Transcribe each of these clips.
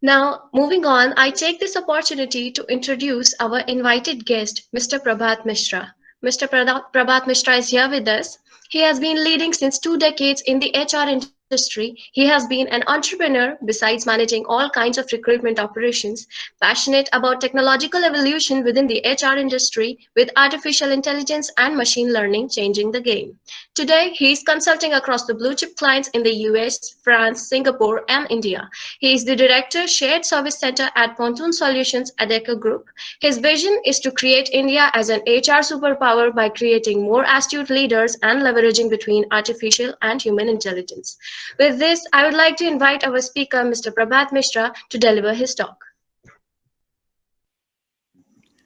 Now, moving on, I take this opportunity to introduce our invited guest, Mr. Prabhat Mishra. Mr. Prabhat Mishra is here with us. He has been leading since 2 decades in the HR industry. He has been an entrepreneur besides managing all kinds of recruitment operations, passionate about technological evolution within the HR industry, with artificial intelligence and machine learning changing the game. Today, he is consulting across the blue chip clients in the US, France, Singapore, and India. He is the Director, Shared Service Center at Pontoon Solutions Adecco Group. His vision is to create India as an HR superpower by creating more astute leaders and leveraging between artificial and human intelligence. With this, I would like to invite our speaker, Mr. Prabhat Mishra, to deliver his talk.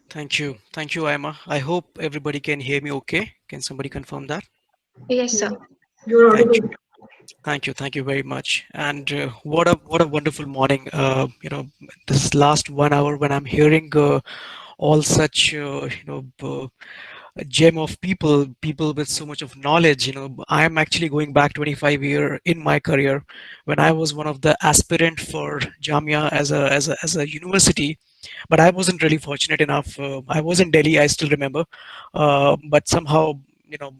Thank you. Thank you, Emma. I hope everybody can hear me okay. Can somebody confirm that? Yes, Yes, sir. you're Thank you. audible. Thank you. Thank you very much. And what a wonderful morning. This last 1 hour when I'm hearing all such a gem of people with so much of knowledge. I am actually going back 25 year in my career when I was one of the aspirant for Jamia as a university, but I wasn't really fortunate enough. I was in Delhi, I still remember, but somehow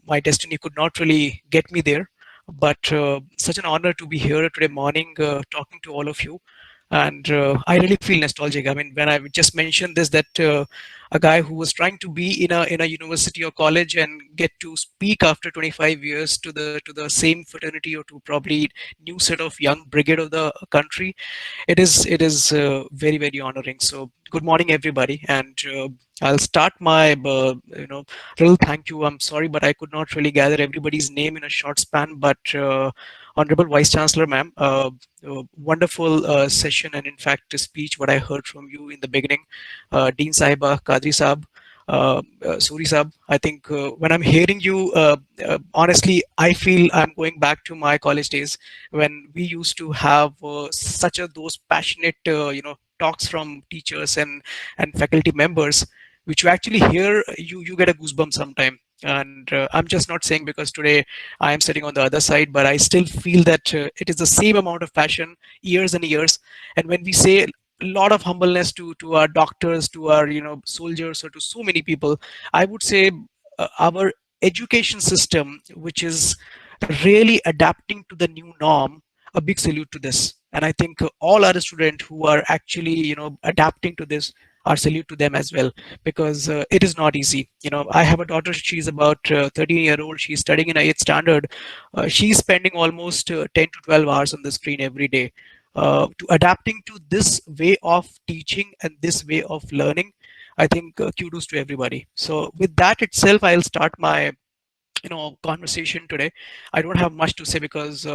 my destiny could not really get me there. But such an honor to be here today morning, talking to all of you, and I really feel nostalgic. I mean, when I just mentioned this, that a guy who was trying to be in a university or college and get to speak after 25 years to the same fraternity or to probably new set of young brigade of the country, it is very very honoring. So good morning everybody, and I'll start my little thank you. I'm sorry, but I could not really gather everybody's name in a short span, but Honorable Vice Chancellor ma'am, wonderful session, and in fact a speech what I heard from you in the beginning, Dean Sahiba, Kadri Saab, Suri Saab. I think when I'm hearing you, honestly, I feel I'm going back to my college days when we used to have such a those passionate, talks from teachers and faculty members, which you actually hear, you get a goosebump sometime. And I'm just not saying because today I am sitting on the other side, but I still feel that it is the same amount of passion, years and years. And when we say a lot of humbleness to our doctors, to our soldiers, or to so many people, I would say our education system, which is really adapting to the new norm, a big salute to this. And I think all other students who are actually adapting to this, our salute to them as well, because it is not easy. I have a daughter, she's about 13-year-old, she's studying in 8th standard. She's spending almost 10 to 12 hours on the screen every day, to adapting to this way of teaching and this way of learning. I think kudos to everybody. So with that itself, I'll start my conversation today. I don't have much to say because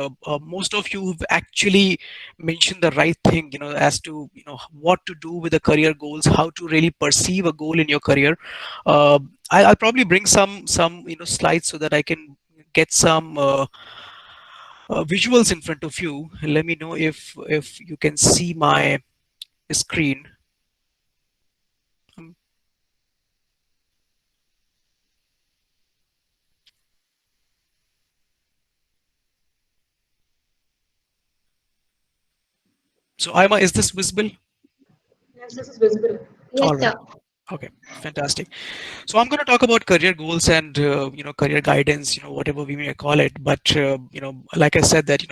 most of you have actually mentioned the right thing, as to what to do with the career goals, how to really perceive a goal in your career. I'll probably bring some slides so that I can get some visuals in front of you. Let me know if you can see my screen. Um, so Ima, is this visible? Yes, this is visible. Yes, All sir. right. Okay, fantastic. So I'm going to talk about career goals and career guidance, whatever we may call it. But like I said, that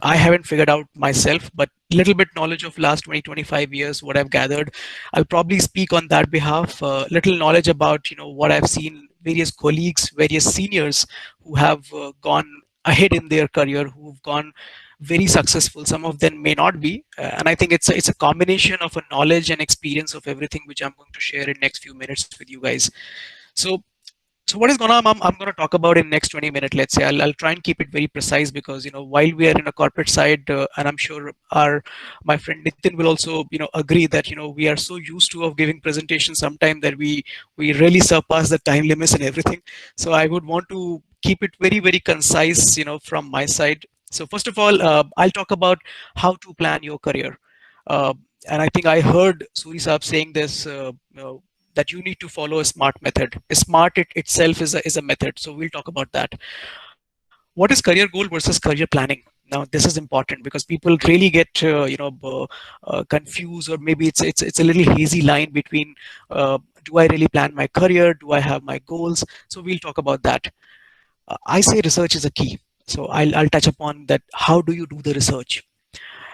I haven't figured out myself, but little bit knowledge of last 20, 25 years, what I've gathered, I'll probably speak on that behalf. Little knowledge about what I've seen, various colleagues, various seniors who have gone ahead in their career, who've gone very successful. Some of them may not be, and I think it's a combination of a knowledge and experience of everything which I'm going to share in next few minutes with you guys. So so what is going on, I'm going to talk about in next 20 minutes, let's say. I'll try and keep it very precise because while we are in a corporate side, and I'm sure my friend Nitin will also agree that we are so used to of giving presentations sometime that we really surpass the time limits and everything. So I would want to keep it very very concise from my side. So first of all, I'll talk about how to plan your career. uh, and I think I heard Suri Saab saying this, that you need to follow a smart method. Smart itself is a method. So we'll talk about that. What is career goal versus career planning? Now this is important because people really get confused, or maybe it's a little hazy line between do I really plan my career, do I have my goals? So we'll talk about that. I say research is a key. So I'll touch upon that. How do you do the research?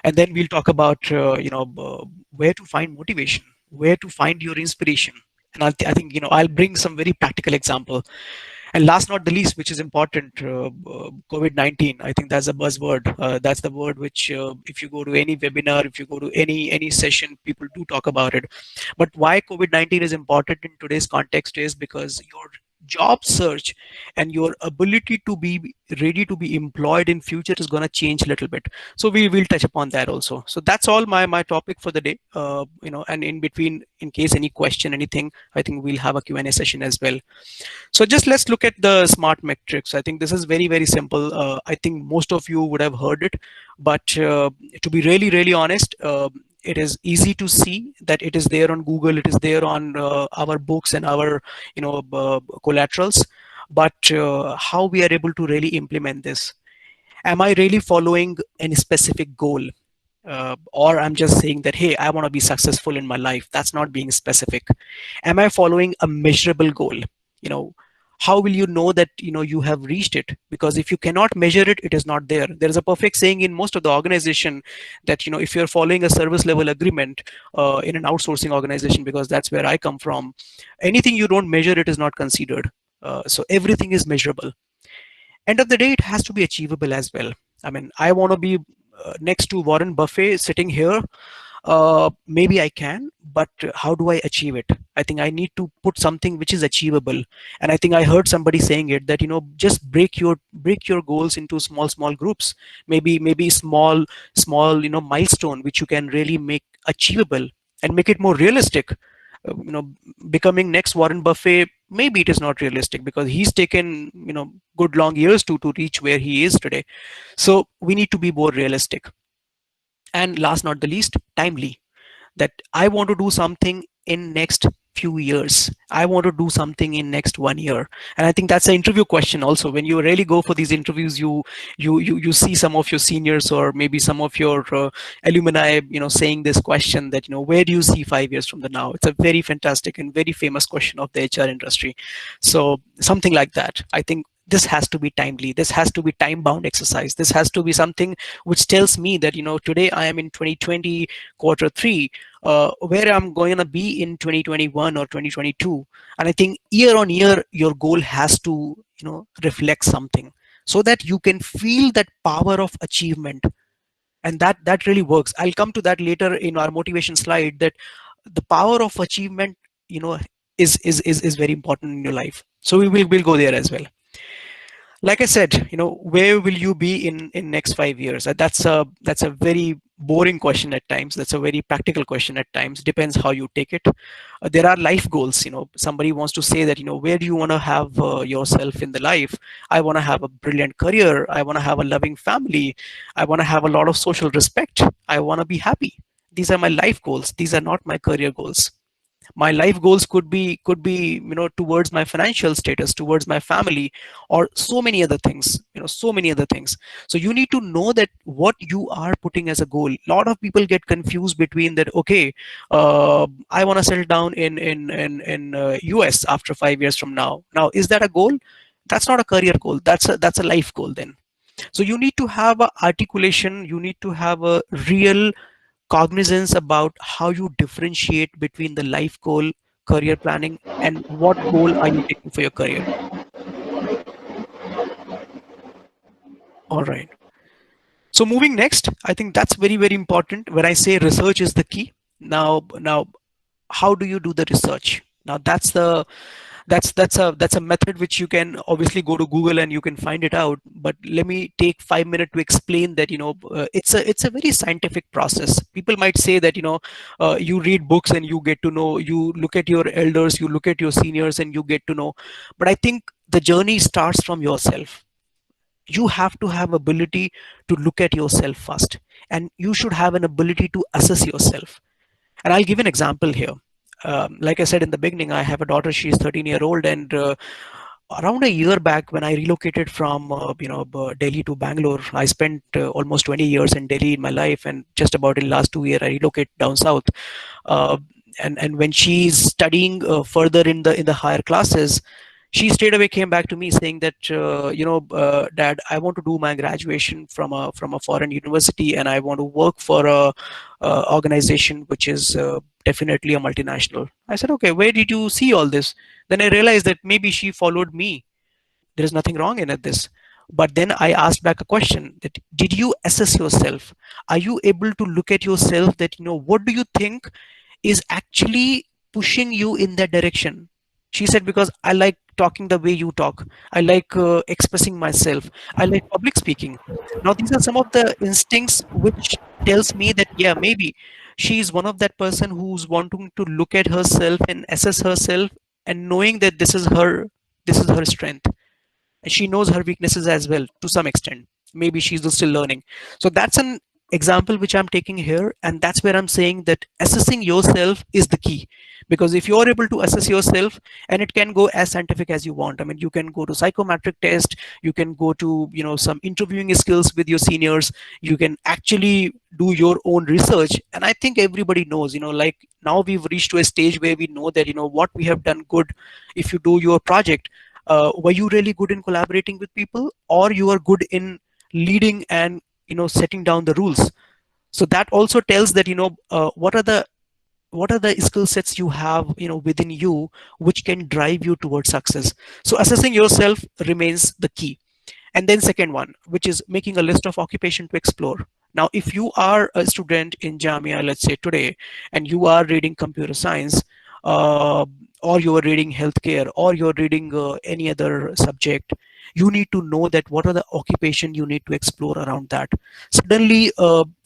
And then we'll talk about where to find motivation, where to find your inspiration. And I think I'll bring some very practical example. And last not the least, which is important, COVID-19. I think that's a buzzword. That's the word which, if you go to any webinar, if you go to any session, people do talk about it. But why COVID-19 is important in today's context is because your job search and your ability to be ready to be employed in future is going to change a little bit. So we will touch upon that also. So that's all my topic for the day. And in between, in case any question, anything, I think we'll have a Q&A session as well. So just let's look at the smart metrics. I think this is very, very simple. I think most of you would have heard it, but to be really, really honest, it is easy to see that it is there on Google. It is there on our books and our, collaterals. But how we are able to really implement this? Am I really following any specific goal? Or I'm just saying that, hey, I want to be successful in my life. That's not being specific. Am I following a measurable goal? How will you know that you have reached it? Because if you cannot measure it, it is not there. There is a perfect saying in most of the organization that if you're following a service level agreement in an outsourcing organization, because that's where I come from, anything you don't measure, it is not considered. So everything is measurable. End of the day, it has to be achievable as well. I mean, I want to be next to Warren Buffett sitting here. Maybe I can, but how do I achieve it? I think I need to put something which is achievable. And I think I heard somebody saying it that just break your goals into small groups. Maybe small milestone which you can really make achievable and make it more realistic. Becoming next Warren Buffett, maybe it is not realistic because he's taken good long years to reach where he is today. So we need to be more realistic. And last not the least, timely. That I want to do something in next few years. I want to do something in next 1 year. And I think that's an interview question also. When you really go for these interviews, you see some of your seniors or maybe some of your alumni saying this question that where do you see 5 years from the now? It's a very fantastic and very famous question of the HR industry. So something like that. I think this has to be timely. This has to be time bound exercise. This has to be something which tells me that today I am in 2020 quarter 3, where I'm going to be in 2021 or 2022. And I think year on year your goal has to reflect something so that you can feel that power of achievement. And that really works. I'll come to that later in our motivation slide, that the power of achievement is very important in your life. So we'll go there as well. Like I said, where will you be in next 5 years? That's a very boring question at times. That's a very practical question at times. Depends how you take it. There are life goals. Somebody wants to say that where do you want to have yourself in the life? I want to have a brilliant career. I want to have a loving family. I want to have a lot of social respect. I want to be happy. These are my life goals. These are not my career goals. My life goals could be towards my financial status, towards my family, or so many other things. So you need to know that what you are putting as a goal. A lot of people get confused between that. Okay, I want to settle down in US after 5 years from now. Now, is that a goal? That's not a career goal. That's a life goal then. So you need to have a articulation. You need to have a real cognizance about how you differentiate between the life goal, career planning, and what goal are you taking for your career. All right. So moving next, I think that's very, very important. When I say research is the key, now how do you do the research? Now that's a method which you can obviously go to Google and you can find it out. But let me take 5 minutes to explain that it's a very scientific process. People might say that you read books and you get to know. You look at your elders, you look at your seniors, and you get to know. But I think the journey starts from yourself. You have to have ability to look at yourself first, and you should have an ability to assess yourself. And I'll give an example here. Like I said in the beginning, I have a daughter. She's 13-year-old, and Around a year back, when I relocated from Delhi to Bangalore, I spent almost 20 years in Delhi in my life, and just about in last 2 years I relocated down south. uh, and when she's studying further in the higher classes, she straight away came back to me saying that, Dad, I want to do my graduation from a foreign university, and I want to work for a organization which is definitely a multinational. I said, okay, where did you see all this? Then I realized that maybe she followed me. There is nothing wrong in it, this. But then I asked back a question, that did you assess yourself? Are you able to look at yourself, that, what do you think is actually pushing you in that direction? She said, because I like talking the way you talk. I like expressing myself. I like public speaking. Now, these are some of the instincts which tells me that, yeah, maybe she is one of that person who's wanting to look at herself and assess herself, and knowing that this is her strength, and she knows her weaknesses as well to some extent. Maybe she's still learning. So that's an example which I'm taking here, and that's where I'm saying that assessing yourself is the key. Because if you're able to assess yourself, and it can go as scientific as you want. I mean, you can go to psychometric test, you can go to some interviewing skills with your seniors, you can actually do your own research. And I think everybody knows, like, now we've reached to a stage where we know that what we have done good. If you do your project, were you really good in collaborating with people, or you are good in leading and setting down the rules? So that also tells that what are the skill sets you have within you, which can drive you towards success. So assessing yourself remains the key. And then second one, which is making a list of occupation to explore. Now, if you are a student in Jamia, let's say today, and you are reading computer science, uh, or you are reading healthcare, or you're reading any other subject, you need to know that what are the occupation you need to explore around that. Suddenly,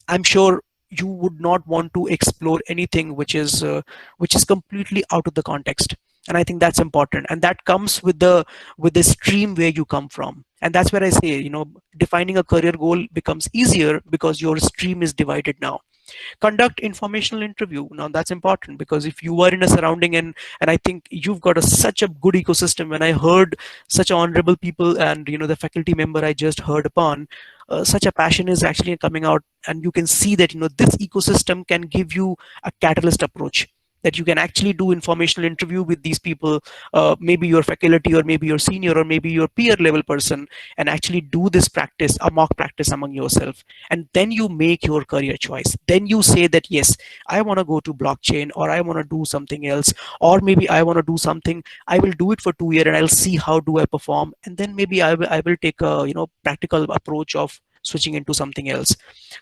I'm sure you would not want to explore anything which is completely out of the context. And I think that's important, and that comes with the stream where you come from. And that's where I say, defining a career goal becomes easier because your stream is divided now. Conduct informational interview. Now that's important, because if you are in a surrounding, and I think you've got such a good ecosystem. When I heard such honorable people, and the faculty member I just heard upon, such a passion is actually coming out, and you can see that this ecosystem can give you a catalyst approach, that you can actually do informational interview with these people, maybe your faculty, or maybe your senior, or maybe your peer level person, and actually do this practice, a mock practice among yourself. And then you make your career choice. Then you say that, yes, I want to go to blockchain, or I want to do something else, or maybe I want to do something. I will do it for 2 years, and I'll see how do I perform, and then maybe I will take a practical approach of switching into something else.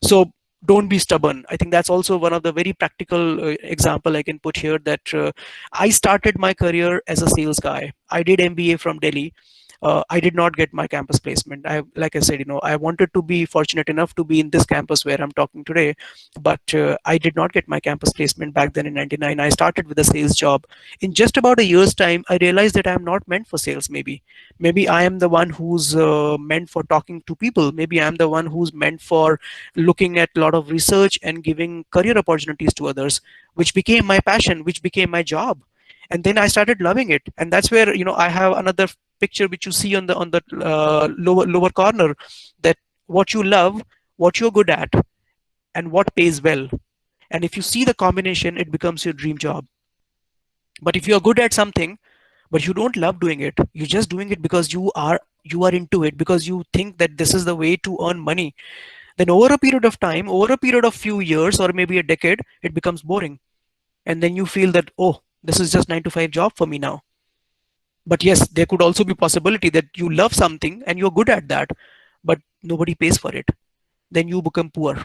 So don't be stubborn. I think that's also one of the very practical example I can put here, that I started my career as a sales guy. I did MBA from Delhi. I did not get my campus placement. Like I said, I wanted to be fortunate enough to be in this campus where I'm talking today, but I did not get my campus placement back then in '99. I started with a sales job. In just about a year's time, I realized that I'm not meant for sales. Maybe I am the one who's meant for talking to people. Maybe I'm the one who's meant for looking at a lot of research and giving career opportunities to others, which became my passion, which became my job. And then I started loving it. And that's where I have another picture which you see on the lower corner, that what you love, what you're good at, and what pays well. And if you see the combination, it becomes your dream job. But if you're good at something but you don't love doing it, you're just doing it because you are into it, because you think that this is the way to earn money, then over a period of time, over a period of few years, or maybe a decade, it becomes boring. And then you feel that, oh, this is just 9 to 5 job for me now. But yes, there could also be possibility that you love something and you're good at that, but nobody pays for it. Then you become poor.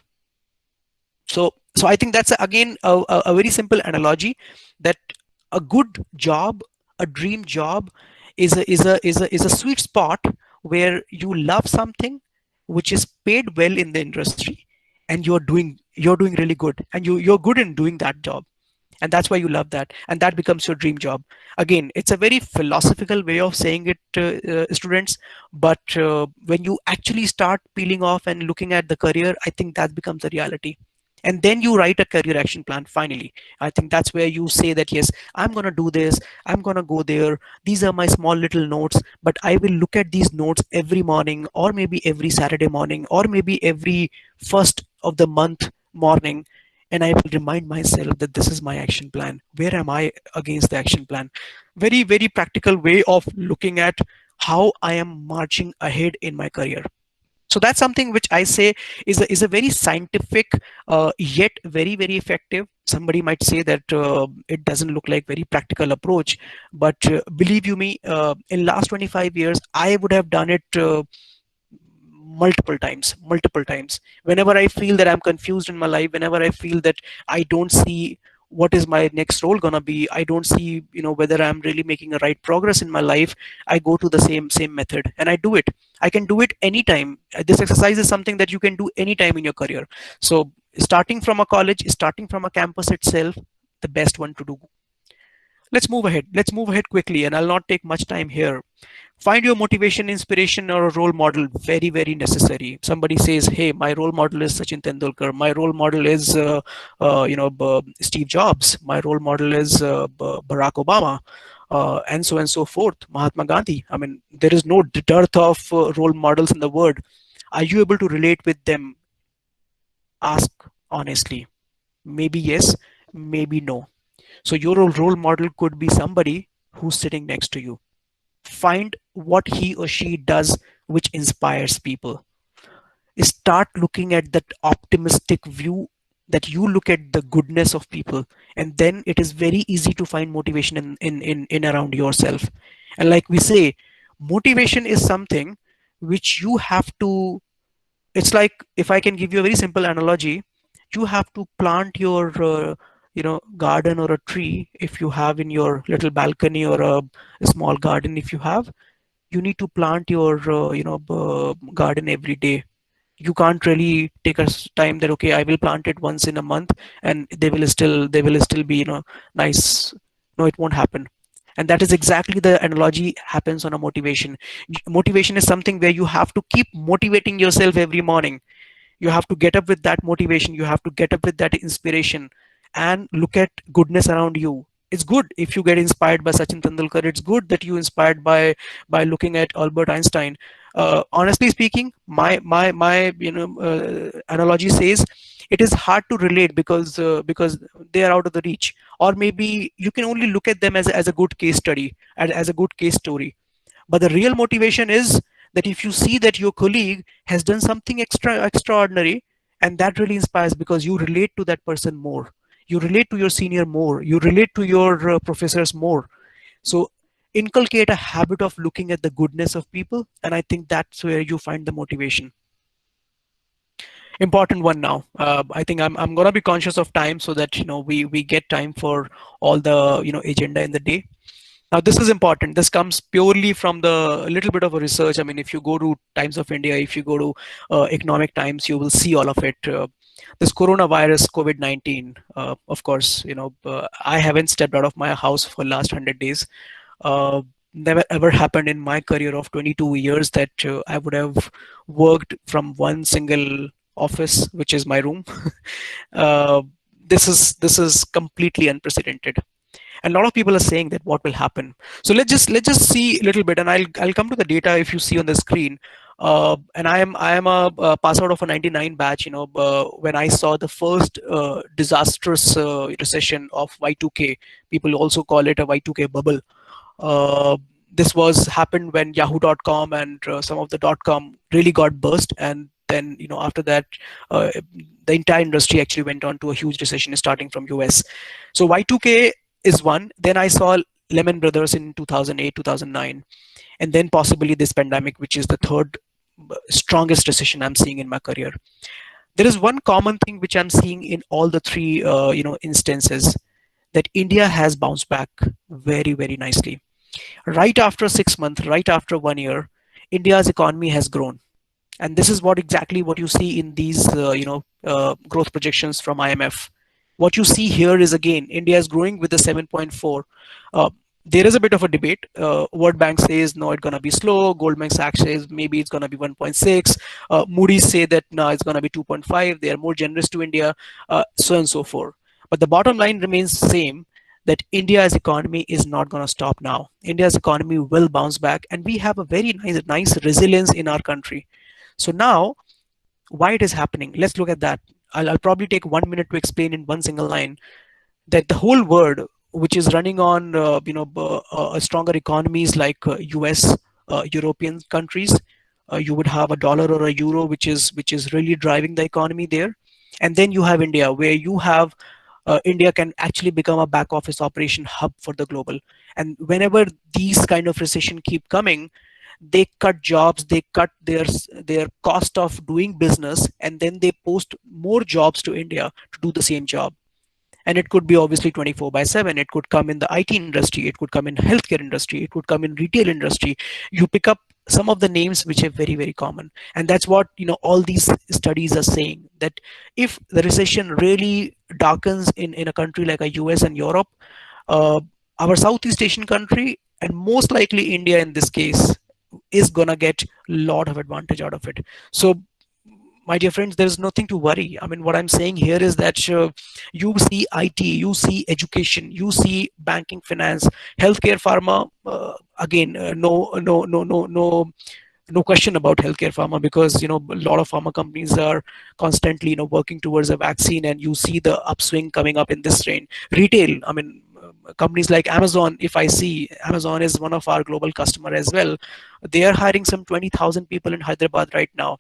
So I think that's again a very simple analogy, that a good job, a dream job, is a sweet spot where you love something which is paid well in the industry, and you're doing really good, and you're good in doing that job, and that's why you love that, and that becomes your dream job. Again, it's a very philosophical way of saying it, students, but when you actually start peeling off and looking at the career, I think that becomes a reality. And then you write a career action plan. Finally, I think that's where you say that, yes, I'm going to do this, I'm going to go there, these are my small little notes, but I will look at these notes every morning, or maybe every Saturday morning, or maybe every first of the month morning, and I will remind myself that this is my action plan. Where am I against the action plan? Very, very practical way of looking at how I am marching ahead in my career. So that's something which I say is a very scientific, yet very, very effective. Somebody might say that it doesn't look like very practical approach, but believe you me, in last 25 years I would have done it multiple times. Whenever I feel that I'm confused in my life, whenever I feel that I don't see what is my next role gonna be, I don't see, whether I'm really making a right progress in my life, I go to the same method and I do it. I can do it anytime. This exercise is something that you can do anytime in your career. So starting from a college, starting from a campus itself, the best one to do. Let's move ahead quickly, and I'll not take much time here. Find your motivation, inspiration, or a role model. Very, very necessary. Somebody says, hey, my role model is Sachin Tendulkar, my role model is Steve Jobs, my role model is Barack Obama, and so forth, Mahatma Gandhi. I mean, there is no dearth of role models in the world. Are you able to relate with them? Ask honestly. Maybe yes, maybe no. So your role model could be somebody who's sitting next to you. Find what he or she does which inspires people. Start looking at that optimistic view, that you look at the goodness of people, and then it is very easy to find motivation in around yourself. And like we say, motivation is something which you have to, it's like, if I can give you a very simple analogy, you have to plant your garden or a tree. If you have in your little balcony, or a small garden if you have, you need to plant your garden every day. You can't really take a time that, okay, I will plant it once in a month and they will still be nice. No, it won't happen. And that is exactly the analogy happens on a motivation. Motivation is something where you have to keep motivating yourself every morning. You have to get up with that motivation, you have to get up with that inspiration, and look at goodness around you. It's good if you get inspired by Sachin Tendulkar. It's good that you inspired by looking at Albert Einstein. Honestly speaking, my analogy says it is hard to relate because they are out of the reach, or maybe you can only look at them as a good case study, as a good case story. But the real motivation is that if you see that your colleague has done something extraordinary, and that really inspires, because you relate to that person more, you relate to your senior more, you relate to your professors more. So inculcate a habit of looking at the goodness of people, and I think that's where you find the motivation. Important one now. I think I'm gonna be conscious of time, so that we get time for all the agenda in the day. Now, this is important. This comes purely from the little bit of a research. I mean, if you go to Times of India, if you go to Economic Times, you will see all of it. This coronavirus, COVID-19, of course, I haven't stepped out of my house for last 100 days. Uh, Never ever happened in my career of 22 years that I would have worked from one single office, which is my room. uh, this is completely unprecedented, and a lot of people are saying that what will happen. So let's just see a little bit, and I'll come to the data if you see on the screen. And I am a pass out of a 99 batch. When I saw the first disastrous recession of Y2K, people also call it a Y2K bubble. uh, this was happened when yahoo.com and some of the .com really got burst, and then after that, uh, the entire industry actually went on to a huge recession starting from US. So Y2K is one. Then I saw Lehman Brothers in 2008, 2009, and then possibly this pandemic, which is the third strongest recession I'm seeing in my career. There is one common thing which I'm seeing in all the three instances, that India has bounced back very, very nicely. Right after 6 months, right after 1 year, India's economy has grown. And this is what you see in these growth projections from IMF. What you see here is, again, India is growing with the 7.4. there is a bit of a debate. World Bank says no, it's gonna be slow. Goldman Sachs says maybe it's gonna be 1.6. Moody's say that no, it's gonna be 2.5. They are more generous to India, so and so forth. But the bottom line remains same, that India's economy is not gonna stop now. India's economy will bounce back, and we have a very nice resilience in our country. So now, why it is happening? Let's look at that. I'll probably take 1 minute to explain in one single line that the whole world, which is running on stronger economies like US, European countries, you would have a dollar or a euro, which is really driving the economy there. And then you have India, where you have India can actually become a back office operation hub for the global. And whenever these kind of recession keep coming, they cut jobs, they cut their cost of doing business, and then they post more jobs to India to do the same job. And it could be obviously 24 by 7. It could come in the IT industry, it could come in healthcare industry, it could come in retail industry. You pick up some of the names which are very common. And that's what all these studies are saying, that if the recession really darkens in a country like a US and Europe, uh, our Southeast Asian country, and most likely India in this case, is gonna get a lot of advantage out of it. So my dear friends, there is nothing to worry. I mean, what I'm saying here is that you see IT, you see education, you see banking, finance, healthcare, pharma. Again, no question about healthcare pharma, because a lot of pharma companies are constantly working towards a vaccine, and you see the upswing coming up in this train. Retail, I mean, companies like Amazon, if I see, Amazon is one of our global customer as well. They are hiring some 20,000 people in Hyderabad right now,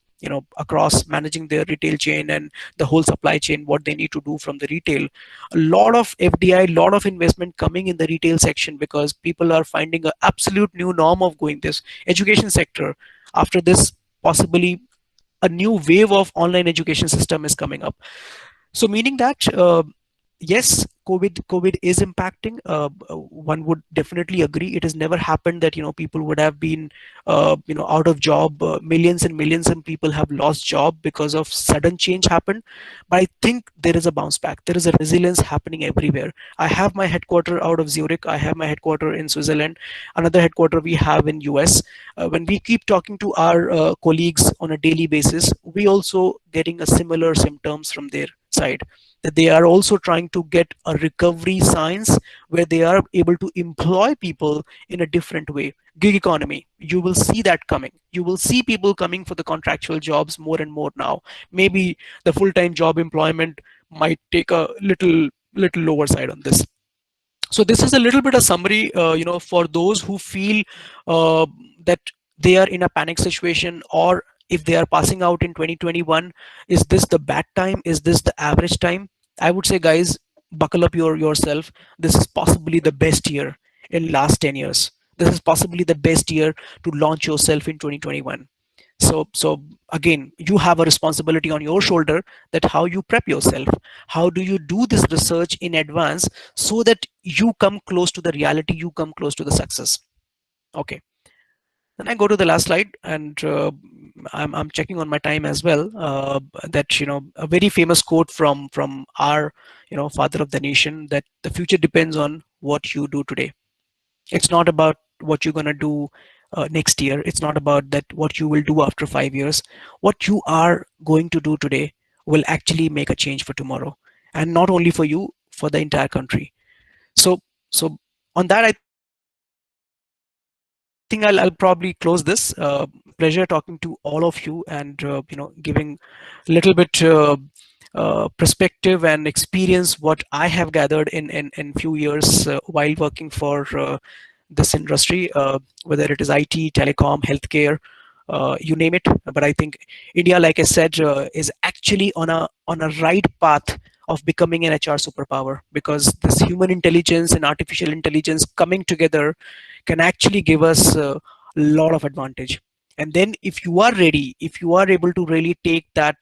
across managing their retail chain and the whole supply chain, what they need to do from the retail. A lot of FDI, lot of investment coming in the retail section, because people are finding an absolute new norm of going this. Education sector, after this, possibly a new wave of online education system is coming up. So meaning that, yes, COVID is impacting. One would definitely agree. It has never happened that people would have been out of job. Millions and millions of people have lost job because of sudden change happened. But I think there is a bounce back. There is a resilience happening everywhere. I have my headquarter out of Zurich. I have my headquarter in Switzerland. Another headquarter we have in US. When we keep talking to our colleagues on a daily basis, we also getting a similar symptoms from their side, that they are also trying to get a recovery science where they are able to employ people in a different way. Gig economy, you will see that coming. You will see people coming for the contractual jobs more and more now. Maybe the full-time job employment might take a little lower side on this. So this is a little bit of summary, for those who feel uh, that they are in a panic situation, or if they are passing out in 2021, is this the bad time, is this the average time? I would say, guys, buckle up yourself. This is possibly the best year in last 10 years. This is possibly the best year to launch yourself in 2021. So again, you have a responsibility on your shoulder, that how you prep yourself, how do you do this research in advance, so that you come close to the reality, you come close to the success. Okay, then I go to the last slide, and I'm checking on my time as well. That a very famous quote from our father of the nation, that the future depends on what you do today. It's not about what you're going to do next year. It's not about that what you will do after 5 years. What you are going to do today will actually make a change for tomorrow, and not only for you, for the entire country. So on that, I think I'll probably close this. Pleasure talking to all of you, and giving a little bit perspective and experience what I have gathered in few years while working for this industry, whether it is IT, telecom, healthcare, you name it. But I think India, like I said, is actually on a right path of becoming an HR superpower, because this human intelligence and artificial intelligence coming together can actually give us a lot of advantage. And then if you are ready, if you are able to really take that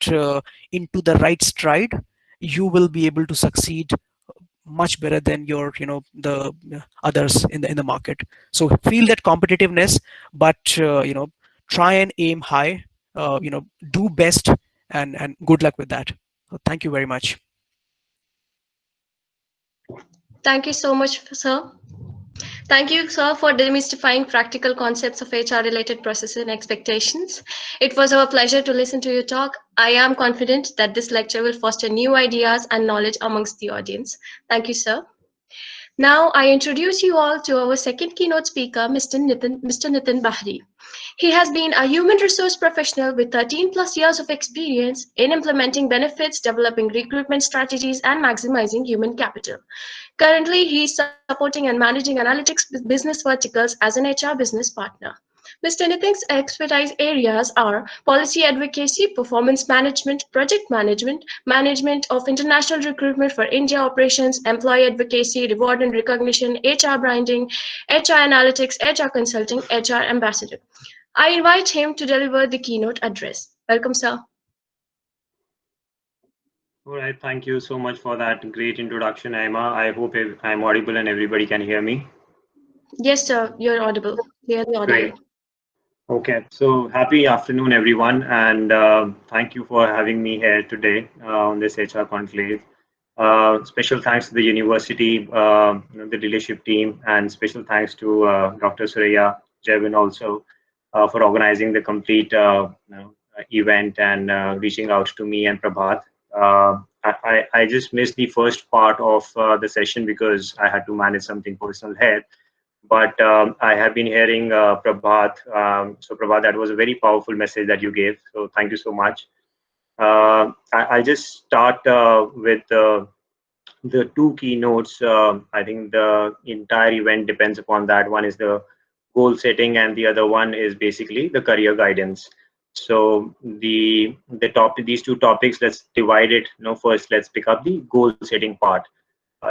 into the right stride, you will be able to succeed much better than your the others in the market. So feel that competitiveness, but try and aim high, do best, and good luck with that. So thank you very much. Thank you so much, sir. Thank you, sir, for demystifying practical concepts of HR-related processes and expectations. It was our pleasure to listen to you talk. I am confident that this lecture will foster new ideas and knowledge amongst the audience. Thank you, sir. Now, I introduce you all to our second keynote speaker, Mr. Nitin Bahri. He has been a human resource professional with 13 plus years of experience in implementing benefits, developing recruitment strategies, and maximizing human capital. Currently, he is supporting and managing analytics business verticals as an HR business partner. Mr. Nitin's expertise areas are policy advocacy, performance management, project management, management of international recruitment for India operations, employee advocacy, reward and recognition, HR branding, HR analytics, HR consulting, HR ambassador. I invite him to deliver the keynote address. Welcome, sir. All right, thank you so much for that great introduction, Emma. I hope I'm audible and everybody can hear me. Yes, sir, you're audible. Clearly audible. Great. Okay, so happy afternoon, everyone, and thank you for having me here today on this HR conclave. Special thanks to the university, the leadership team, and special thanks to Dr. Surya Jevin also for organizing the complete event and reaching out to me and Prabhat. I just missed the first part of the session because I had to manage something personal here. But I have been hearing Prabhat. So Prabhat, that was a very powerful message that you gave. So thank you so much. I'll just start with the two keynotes. I think the entire event depends upon that. One is the goal setting, and the other one is basically the career guidance. So these two topics, let's divide it. First, let's pick up the goal setting part.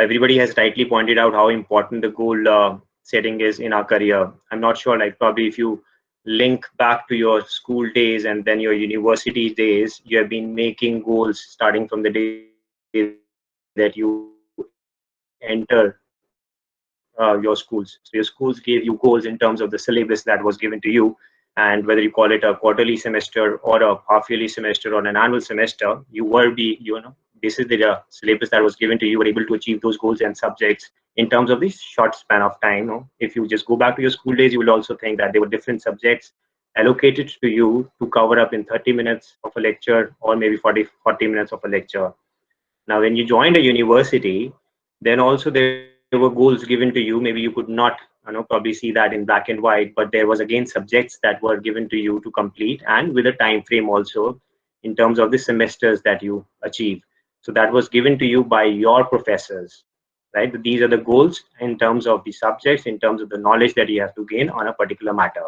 Everybody has rightly pointed out how important the goal setting is in our career. I'm not sure, like probably if you link back to your school days and then your university days, you have been making goals starting from the day that you enter your schools. So your schools gave you goals in terms of the syllabus that was given to you, and whether you call it a quarterly semester or a half-yearly semester or an annual semester, this is the syllabus that was given to you. You were able to achieve those goals and subjects in terms of the short span of time. If you just go back to your school days, you will also think that there were different subjects allocated to you to cover up in 30 minutes of a lecture or maybe 40 minutes of a lecture. Now, when you joined a university, then also there were goals given to you. Maybe you could not, probably see that in black and white, but there was again subjects that were given to you to complete, and with a time frame also in terms of the semesters that you achieve. So that was given to you by your professors, right? These are the goals in terms of the subjects, in terms of the knowledge that you have to gain on a particular matter.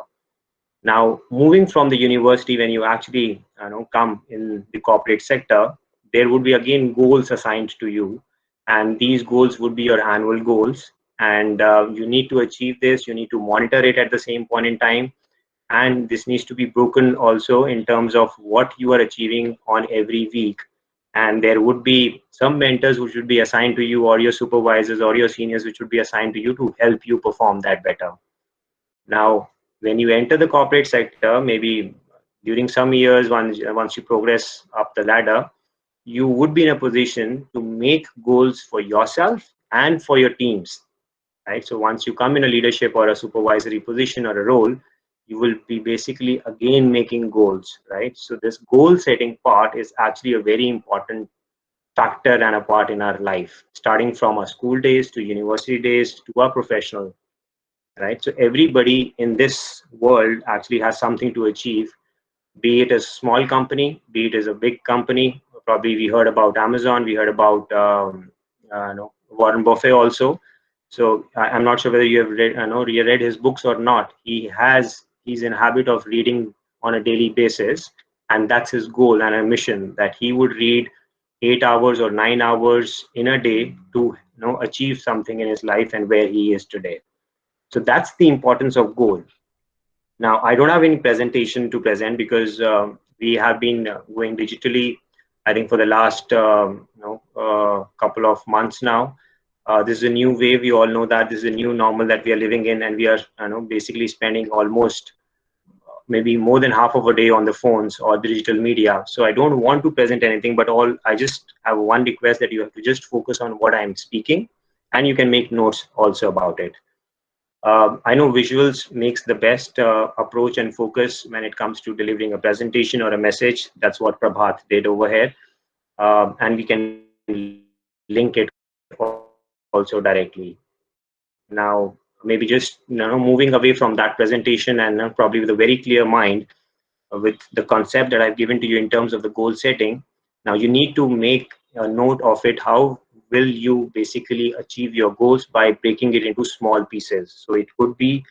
Now, moving from the university, when you actually come in the corporate sector, there would be again goals assigned to you, and these goals would be your annual goals, and you need to achieve this. You need to monitor it at the same point in time, and this needs to be broken also in terms of what you are achieving on every week. And there would be some mentors who should be assigned to you, or your supervisors or your seniors which would be assigned to you to help you perform that better. Now, when you enter the corporate sector, maybe during some years, once you progress up the ladder, you would be in a position to make goals for yourself and for your teams, right? So once you come in a leadership or a supervisory position or a role, you will be basically again making goals, right? So this goal setting part is actually a very important factor and a part in our life, starting from our school days to university days to our professional, right? So everybody in this world actually has something to achieve, be it a small company, be it as a big company. Probably we heard about Amazon, we heard about Warren Buffett also. So I'm not sure whether you have read his books or not. He's in habit of reading on a daily basis, and that's his goal and a mission, that he would read 8 hours or 9 hours in a day to achieve something in his life and where he is today. So that's the importance of goal. Now, I don't have any presentation to present because we have been going digitally, I think, for the last couple of months now. This is a new wave. We all know that this is a new normal that we are living in, and we are basically spending almost maybe more than half of a day on the phones or digital media. So I don't want to present anything, but I just have one request, that you have to just focus on what I'm speaking, and you can make notes also about it. I know visuals makes the best approach and focus when it comes to delivering a presentation or a message. That's what Prabhat did over here. And we can link it also directly. Now, maybe just moving away from that presentation and probably with a very clear mind, with the concept that I've given to you in terms of the goal setting. Now you need to make a note of it. How will you basically achieve your goals by breaking it into small pieces? So it could be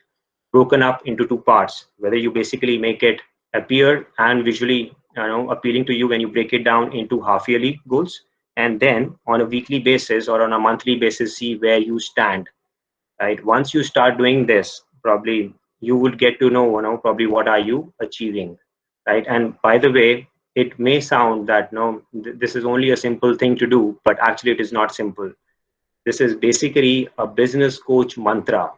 broken up into two parts, whether you basically make it appear and visually appealing to you when you break it down into half yearly goals, and then on a weekly basis or on a monthly basis see where you stand. Right, once you start doing this, probably you would get to know, probably what are you achieving. Right, and by the way, it may sound that no, this is only a simple thing to do, but actually it is not simple. This is basically a business coach mantra.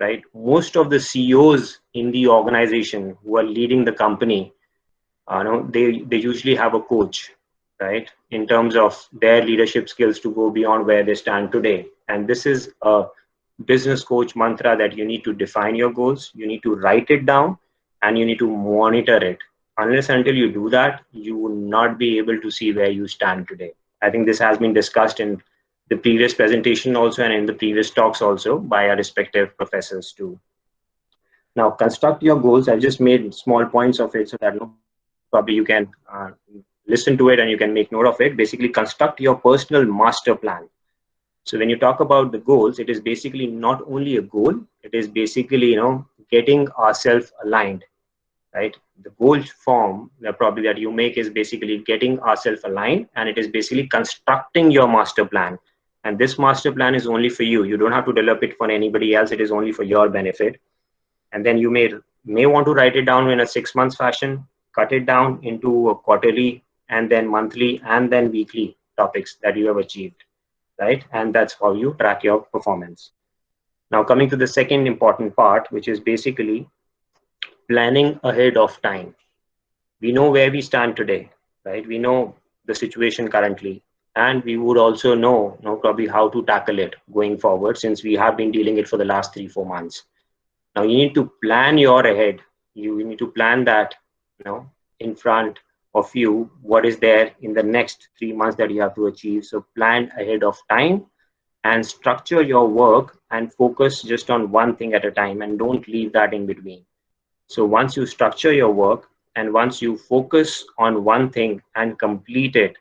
Right, most of the CEOs in the organization who are leading the company, they usually have a coach, right, in terms of their leadership skills to go beyond where they stand today. And this is a business coach mantra that you need to define your goals, you need to write it down, and you need to monitor it. Unless until you do that, you will not be able to see where you stand today. I think this has been discussed in the previous presentation also and in the previous talks also by our respective professors too. Now, construct your goals. I've just made small points of it so that probably you can listen to it and you can make note of it. Basically, construct your personal master plan. So when you talk about the goals, it is basically not only a goal, it is basically, getting ourselves aligned, right? The goal form that probably that you make is basically getting ourselves aligned, and it is basically constructing your master plan. And this master plan is only for you. You don't have to develop it for anybody else. It is only for your benefit. And then you may want to write it down in a 6 months fashion, cut it down into a quarterly and then monthly and then weekly topics that you have achieved, right? And that's how you track your performance. Now coming to the second important part, which is basically planning ahead of time. We know where we stand today, right? We know the situation currently, and we would also know, probably how to tackle it going forward, since we have been dealing it for the last 3-4 months. Now you need to plan your ahead. You need to plan that, in front of you, what is there in the next 3 months that you have to achieve. So plan ahead of time and structure your work and focus just on one thing at a time and don't leave that in between. So once you structure your work and once you focus on one thing and complete it,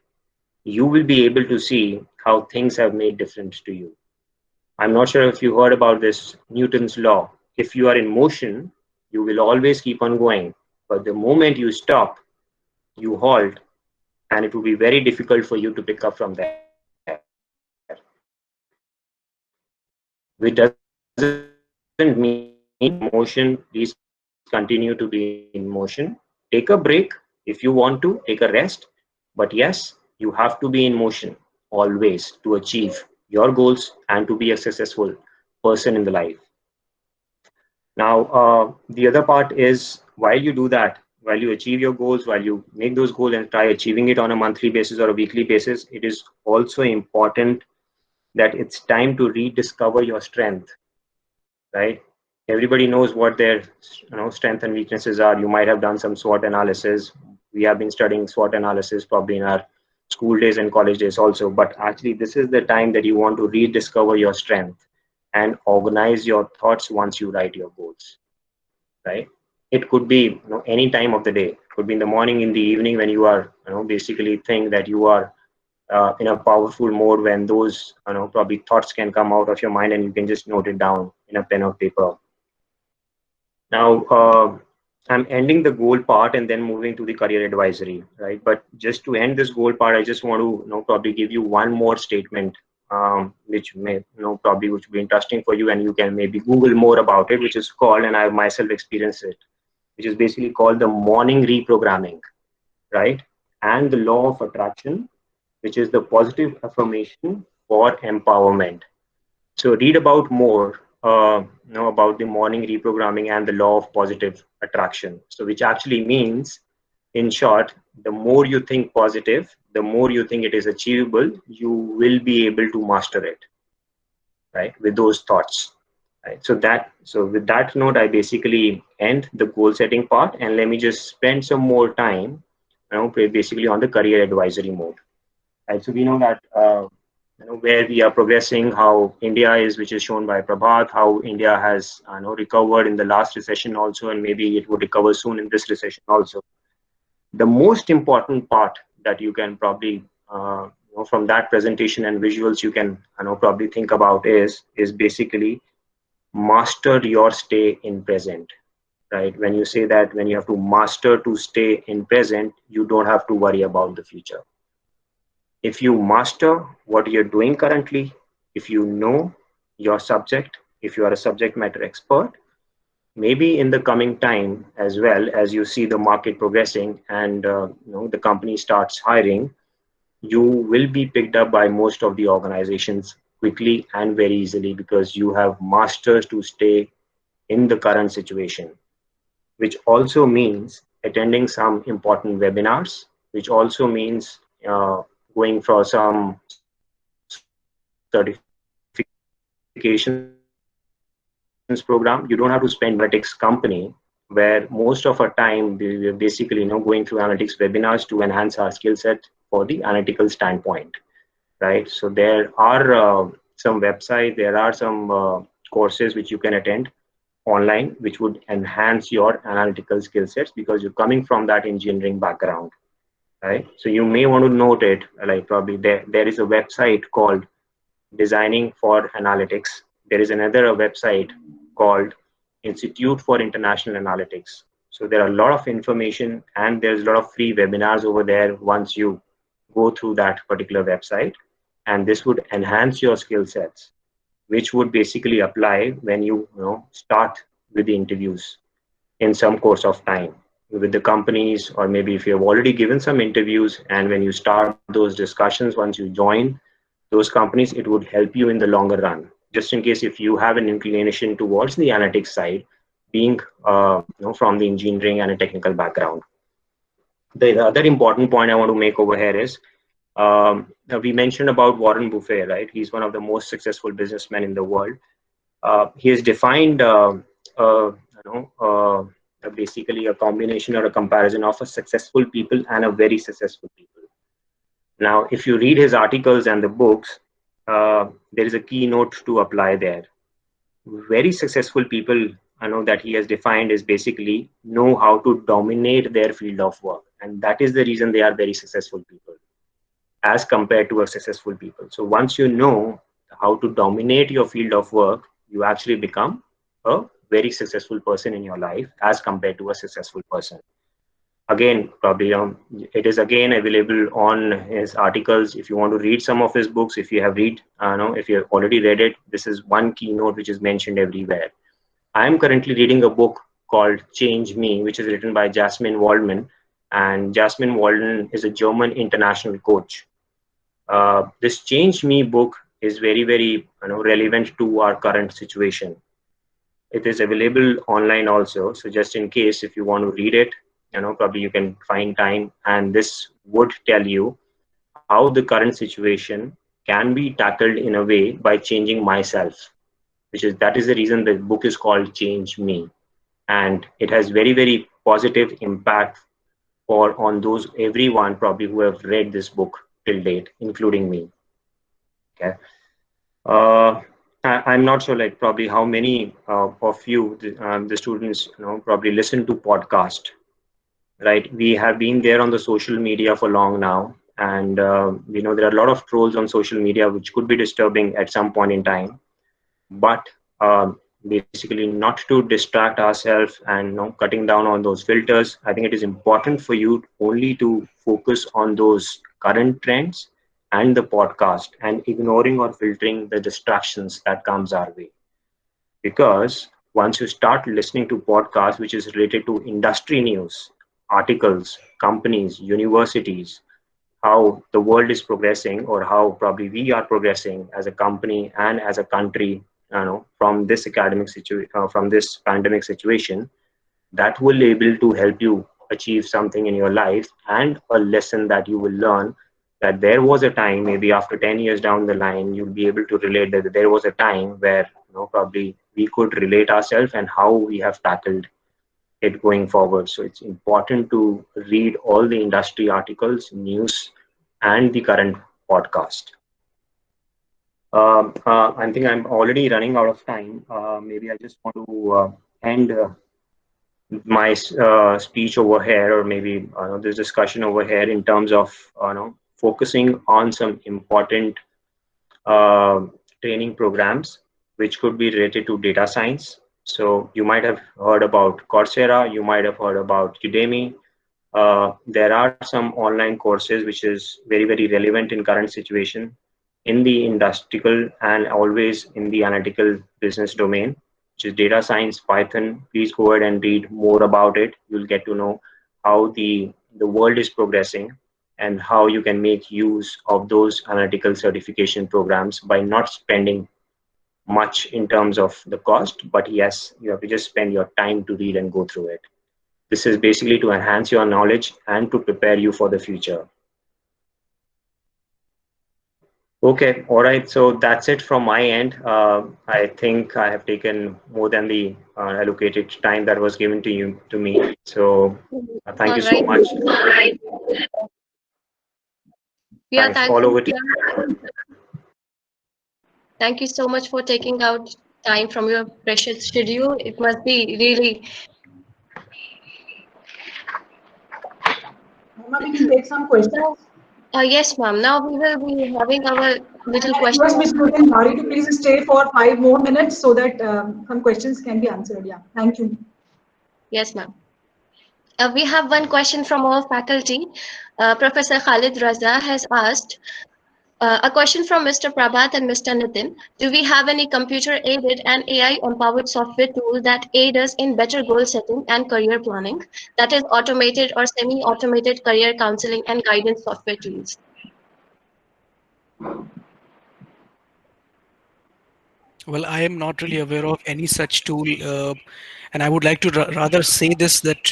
you will be able to see how things have made difference to you. I'm not sure if you heard about this Newton's law. If you are in motion, you will always keep on going. But the moment you stop, you halt, and it will be very difficult for you to pick up from there. Which doesn't mean motion, please continue to be in motion. Take a break if you want to, take a rest. But yes, you have to be in motion always to achieve your goals and to be a successful person in the life. Now, the other part is while you do that, while you achieve your goals, while you make those goals and try achieving it on a monthly basis or a weekly basis, it is also important that it's time to rediscover your strength, right? Everybody knows what their strengths and weaknesses are. You might have done some SWOT analysis. We have been studying SWOT analysis probably in our school days and college days also, but actually this is the time that you want to rediscover your strength and organize your thoughts once you write your goals, right? It could be any time of the day. It could be in the morning, in the evening, when you are basically think that you are in a powerful mode, when those probably thoughts can come out of your mind and you can just note it down in a pen or paper. Now I'm ending the goal part and then moving to the career advisory, right? But just to end this goal part, I just want to probably give you one more statement, which may probably which will be interesting for you, and you can maybe Google more about it, which is called, and I myself experienced it, which is basically called the morning reprogramming, right? And the law of attraction, which is the positive affirmation for empowerment. So read about more about the morning reprogramming and the law of positive attraction. So which actually means, in short, the more you think positive, the more you think it is achievable, you will be able to master it, right? With those thoughts. Right. So with that note, I basically end the goal setting part, and let me just spend some more time, basically on the career advisory mode. Right. So we know that where we are progressing, how India is, which is shown by Prabhat, how India has recovered in the last recession also, and maybe it would recover soon in this recession also. The most important part that you can probably from that presentation and visuals you can probably think about is basically master your stay in present. Right, when you say that, when you have to master to stay in present, you don't have to worry about the future. If you master what you're doing currently, if you know your subject, if you are a subject matter expert, maybe in the coming time, as well as you see the market progressing and the company starts hiring, you will be picked up by most of the organizations quickly and very easily, because you have mastered to stay in the current situation, which also means attending some important webinars, which also means going for some certifications program. You don't have to spend much analytics company, where most of our time we are basically going through analytics webinars to enhance our skill set for the analytical standpoint. Right. So there are some websites, there are some courses which you can attend online, which would enhance your analytical skill sets, because you're coming from that engineering background. Right. So you may want to note it, like probably there is a website called Designing for Analytics. There is another website called Institute for International Analytics. So there are a lot of information, and there's a lot of free webinars over there once you go through that particular website. And this would enhance your skill sets, which would basically apply when you start with the interviews in some course of time with the companies, or maybe if you have already given some interviews, and when you start those discussions, once you join those companies, it would help you in the longer run. Just in case if you have an inclination towards the analytics side, being from the engineering and a technical background. The other important point I want to make over here is, we mentioned about Warren Buffett, right? He's one of the most successful businessmen in the world. He has defined basically a combination or a comparison of a successful people and a very successful people. Now, if you read his articles and the books, there is a keynote to apply there. Very successful people, that he has defined, is basically know how to dominate their field of work, and that is the reason they are very successful people as compared to a successful people. So once you know how to dominate your field of work, you actually become a very successful person in your life as compared to a successful person. Again, probably it is again available on his articles. If you want to read some of his books, if you have if you have already read it, this is one keynote which is mentioned everywhere. I am currently reading a book called Change Me, which is written by Jasmine Waldman, and Jasmine Waldman is a German international coach. This Change Me book is very, very relevant to our current situation. It is available online also. So just in case if you want to read it, probably you can find time, and this would tell you how the current situation can be tackled in a way by changing myself, that is the reason the book is called Change Me, and it has very, very positive impact on those everyone probably who have read this book till date, including me. Okay. I'm not sure, like probably how many of you, the students, probably listen to podcast, right? We have been there on the social media for long now, and there are a lot of trolls on social media which could be disturbing at some point in time. But basically, not to distract ourselves and cutting down on those filters, I think it is important for you only to focus on those current trends and the podcast, and ignoring or filtering the distractions that comes our way. Because once you start listening to podcasts which is related to industry news, articles, companies, universities, how the world is progressing, or how probably we are progressing as a company and as a country, from this academic situation, from this pandemic situation, that will be able to help you achieve something in your life, and a lesson that you will learn, that there was a time, maybe after 10 years down the line, you'll be able to relate that there was a time where probably we could relate ourselves and how we have tackled it going forward. So it's important to read all the industry articles, news, and the current podcast. I think I'm already running out of time. Maybe I just want to end my speech over here, or maybe this discussion over here in terms of focusing on some important uh, training programs which could be related to data science. So you might have heard about Coursera, you might have heard about Udemy. There are some online courses which is very relevant in current situation in the industrial and always in the analytical business domain, which is data science, Python. Please go ahead and read more about it. You'll get to know how the world is progressing and how you can make use of those analytical certification programs by not spending much in terms of the cost, but yes, you have to just spend your time to read and go through it. This is basically to enhance your knowledge and to prepare you for the future. Okay, all right. So that's it from my end. I think I have taken more than the allocated time that was given to me. So thank All you so right. much. Yeah, Thanks. All over to you. thank you so much for taking out time from your precious schedule. It must be really. Mama, we can take some questions. Yes, ma'am. Now we will be having our little I question. request Mr. Nitin Bahri to please stay for 5 more minutes so that some questions can be answered. Yeah, thank you. Yes, ma'am. We have one question from our faculty. Professor Khalid Raza has asked a question from Mr. Prabhat and Mr. Nitin. Do we have any computer-aided and AI-empowered software tool that aid us in better goal setting and career planning? That is automated or semi-automated career counseling and guidance software tools. Well, I am not really aware of any such tool, and I would like to rather say this, that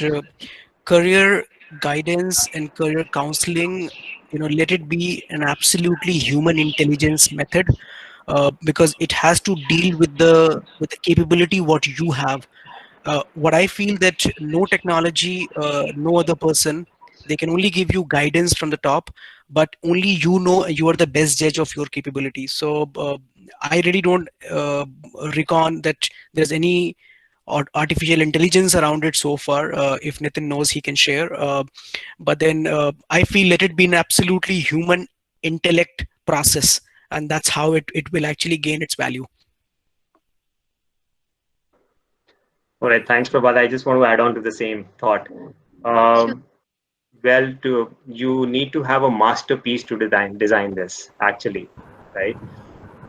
career guidance and career counseling, let it be an absolutely human intelligence method, because it has to deal with the capability what you have. What I feel that no technology, no other person, they can only give you guidance from the top, but only you are the best judge of your capability. So I really don't recon that there's any artificial intelligence around it so far. If Nitin knows, he can share. But then I feel let it be an absolutely human intellect process, and that's how it will actually gain its value. All right. Thanks, Prabhat. I just want to add on to the same thought. Sure. Well, you need to have a masterpiece to design this actually, right?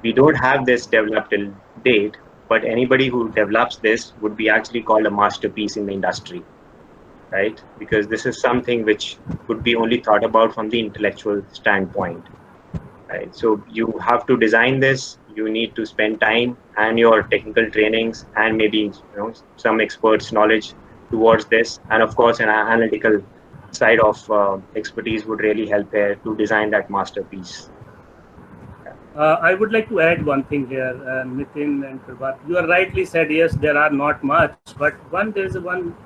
We don't have this developed till date, but anybody who develops this would be actually called a masterpiece in the industry, right? Because this is something which could be only thought about from the intellectual standpoint, right? So you have to design this. You need to spend time and your technical trainings and maybe some experts' knowledge towards this, and of course, an analytical side of expertise would really help here to design that masterpiece. I would like to add one thing here, Nitin and Prabhat. You are rightly said, yes, there are not much, but there is one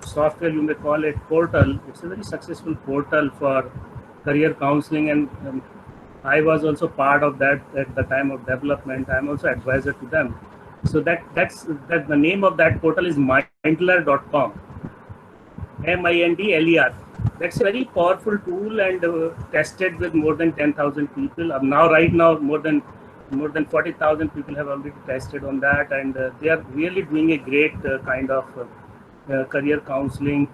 software, you may call it portal. It's a very successful portal for career counseling, and I was also part of that at the time of development. I'm also advisor to them. So that's the name of that portal is mindler.com. MINDLER. That's a very powerful tool and tested with more than 10,000 people. Right now, more than 40,000 people have already tested on that, and they are really doing a great kind of career counseling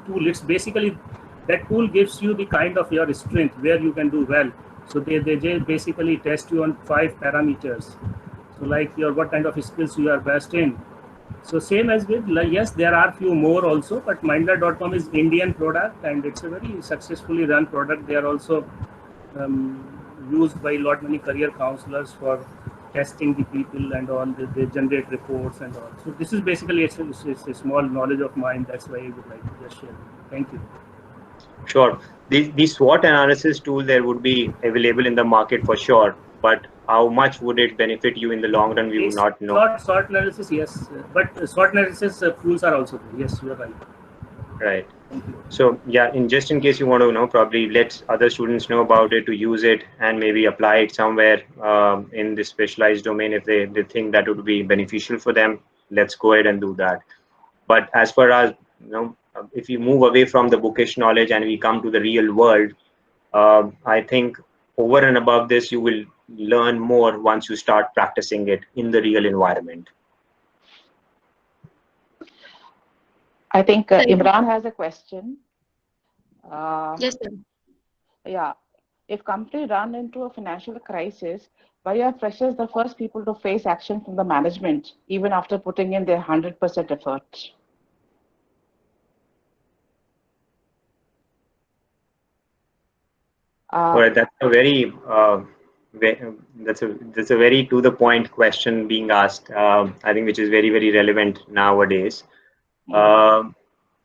tool. It's basically that tool gives you the kind of your strength where you can do well. So they just basically test you on 5 parameters. So like what kind of skills you are best in. So same as with, yes, there are few more also, but Mindler.com is Indian product and it's a very successfully run product. They are also used by many career counselors for testing the people and all. They generate reports and all. So this is basically it's a small knowledge of mine. That's why I would like to just share. Thank you. Sure. The SWOT analysis tool there would be available in the market for sure, but how much would it benefit you in the long run, we would not know. SWOT analysis, yes, but SWOT analysis tools are also there. Yes, you are right. Right. So yeah, just in case you want to know, probably let other students know about it, to use it and maybe apply it somewhere in this specialized domain if they think that would be beneficial for them. Let's go ahead and do that. But as far as if you move away from the bookish knowledge and we come to the real world, I think over and above this, you will learn more once you start practicing it in the real environment. I think Imran has a question. Yes, sir. Yeah. If company run into a financial crisis, why are freshers the first people to face action from the management, even after putting in their 100% effort? Well, that's a very that's a very to the point question being asked. I think which is very relevant nowadays.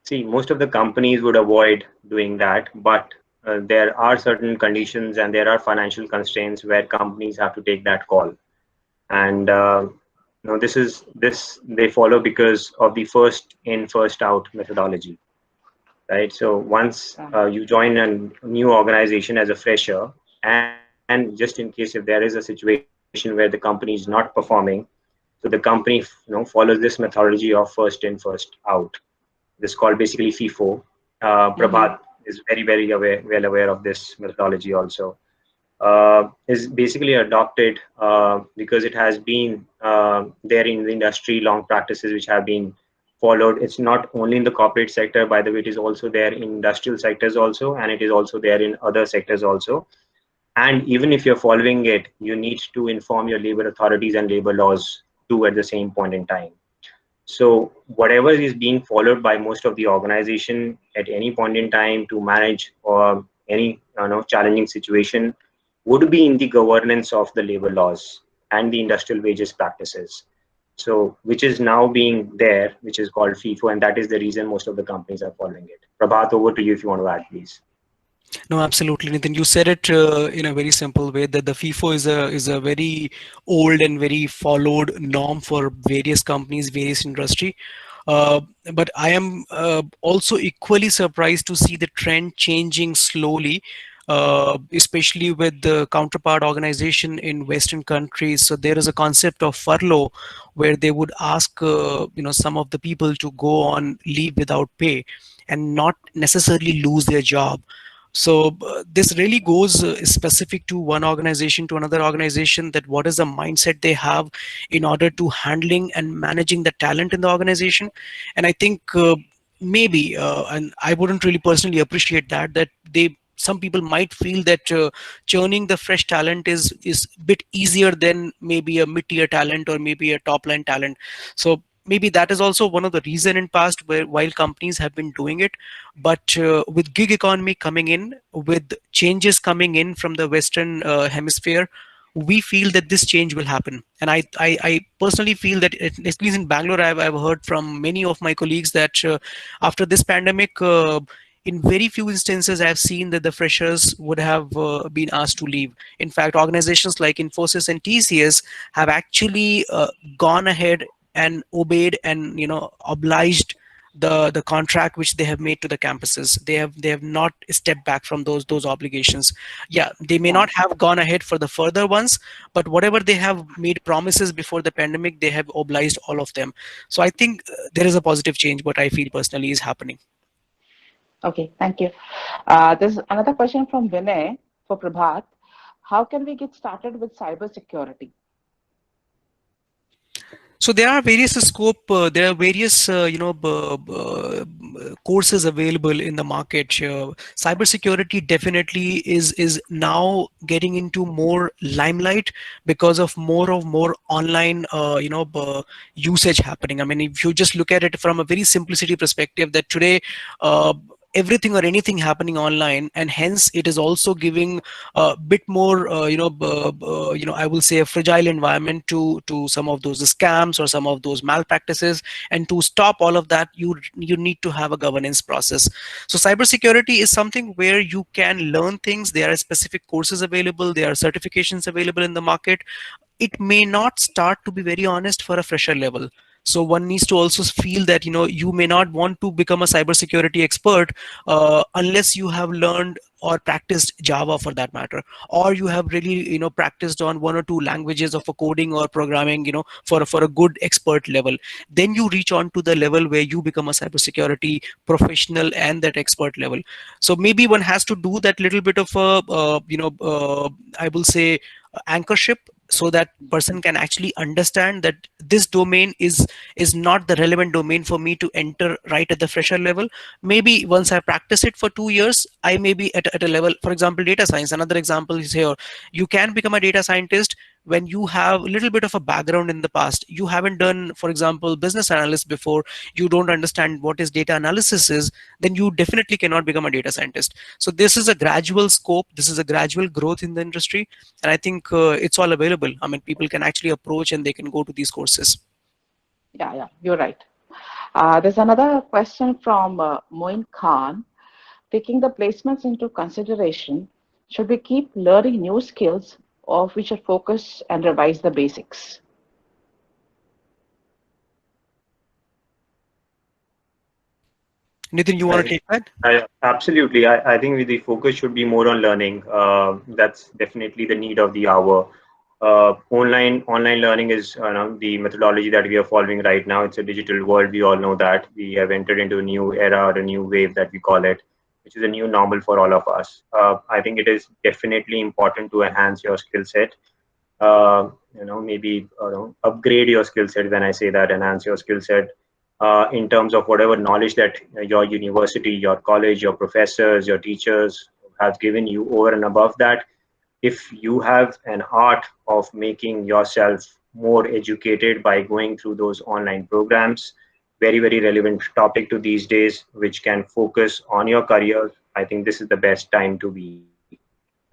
See, most of the companies would avoid doing that, but there are certain conditions and there are financial constraints where companies have to take that call. And this they follow because of the first in, first out methodology, right? So once you join a new organization as a fresher, and just in case if there is a situation where the company is not performing, so the company follows this methodology of first in, first out. This is called basically FIFO. Prabhat is very well aware of this methodology also. Is basically adopted because it has been there in the industry, long practices which have been followed. It's not only in the corporate sector, by the way, it is also there in industrial sectors also, and it is also there in other sectors also. And even if you're following it, you need to inform your labor authorities and labor laws too at the same point in time. So whatever is being followed by most of the organization at any point in time to manage or any challenging situation would be in the governance of the labor laws and the industrial wages practices. So which is now being there, which is called FIFO, and that is the reason most of the companies are following it. Prabhat, over to you if you want to add, please. No, absolutely, Nitin. You said it in a very simple way that the FIFO is a very old and very followed norm for various companies, various industry. But I am also equally surprised to see the trend changing slowly, especially with the counterpart organization in Western countries. So there is a concept of furlough, where they would ask some of the people to go on leave without pay and not necessarily lose their job. So this really goes specific to one organization to another organization, that what is the mindset they have in order to handling and managing the talent in the organization. And I think maybe, and I wouldn't really personally appreciate that some people might feel that churning the fresh talent is a bit easier than maybe a mid-tier talent or maybe a top-line talent. So maybe that is also one of the reason in past where while companies have been doing it, but with gig economy coming in, with changes coming in from the Western hemisphere, we feel that this change will happen. And I personally feel that at least in Bangalore, I've heard from many of my colleagues that after this pandemic, in very few instances, I've seen that the freshers would have been asked to leave. In fact, organizations like Infosys and TCS have actually gone ahead and obeyed and obliged the contract which they have made to the campuses. They have not stepped back from those obligations. Yeah, they may not have gone ahead for the further ones, but whatever they have made promises before the pandemic, they have obliged all of them. So I think there is a positive change, what I feel personally is happening. Okay, thank you. There's another question from Vinay for Prabhat. How can we get started with cybersecurity? So there are various scope. There are various courses available in the market. Cybersecurity definitely is now getting into more limelight because of more online usage happening. I mean, if you just look at it from a very simplicity perspective, that today everything or anything happening online, and hence it is also giving a bit more I will say a fragile environment to some of those scams or some of those malpractices. And to stop all of that, you need to have a governance process. So cybersecurity is something where you can learn things. There are specific courses available, there are certifications available in the market. It may not start, to be very honest, for a fresher level. So one needs to also feel that you may not want to become a cybersecurity expert unless you have learned or practiced Java, for that matter, or you have really practiced on one or two languages of a coding or programming, for a good expert level. Then you reach on to the level where you become a cybersecurity professional and that expert level. So maybe one has to do that little bit of a I will say anchorship, so that person can actually understand that this domain is not the relevant domain for me to enter right at the fresher level. Maybe once I practice it for 2 years, I may be at a level. For example, data science, another example is here. You can become a data scientist when you have a little bit of a background in the past. You haven't done, for example, business analyst before, you don't understand what is data analysis is, then you definitely cannot become a data scientist. So this is a gradual scope, this is a gradual growth in the industry, and I think it's all available. I mean, people can actually approach and they can go to these courses. Yeah, you're right. There's another question from Moin Khan. Taking the placements into consideration, should we keep learning new skills, or we should focus and revise the basics? Nitin, you want to take that? Absolutely. I think the focus should be more on learning. That's definitely the need of the hour. Online learning is the methodology that we are following right now. It's a digital world. We all know that. We have entered into a new era, or a new wave that we call it, which is a new normal for all of us. I think it is definitely important to enhance your skill set. Maybe upgrade your skill set. When I say that, enhance your skill set in terms of whatever knowledge that your university, your college, your professors, your teachers have given you. Over and above that, if you have an art of making yourself more educated by going through those online programs, very, very relevant topic to these days, which can focus on your career, I think this is the best time to be.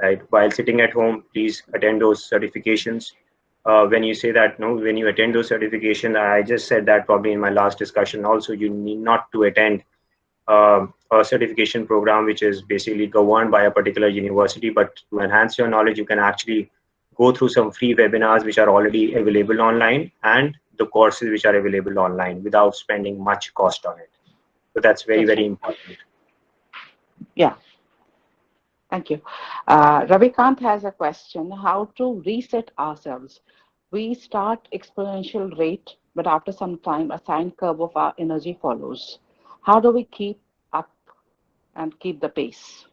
Right? While sitting at home, please attend those certifications. When you say that, no, when you attend those certifications, I just said that probably in my last discussion also, you need not to attend a certification program which is basically governed by a particular university, but to enhance your knowledge, you can actually go through some free webinars which are already available online, and the courses which are available online without spending much cost on it. So that's very, very important. Yeah. Thank you. Ravikant has a question: how to reset ourselves? We start exponential rate, but after some time, a sine curve of our energy follows. How do we keep up and keep the pace?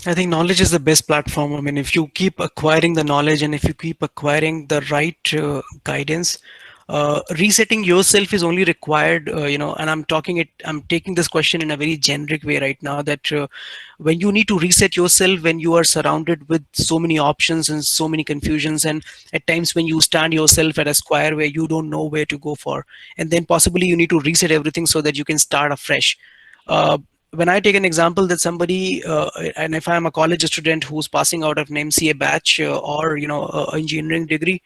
I think knowledge is the best platform. I mean, if you keep acquiring the knowledge and if you keep acquiring the right guidance, resetting yourself is only required, and I'm taking this question in a very generic way right now, that when you need to reset yourself, when you are surrounded with so many options and so many confusions, and at times when you stand yourself at a square where you don't know where to go for, and then possibly you need to reset everything so that you can start afresh. When I take an example that somebody, and if I'm a college student who's passing out of an MCA batch or engineering degree,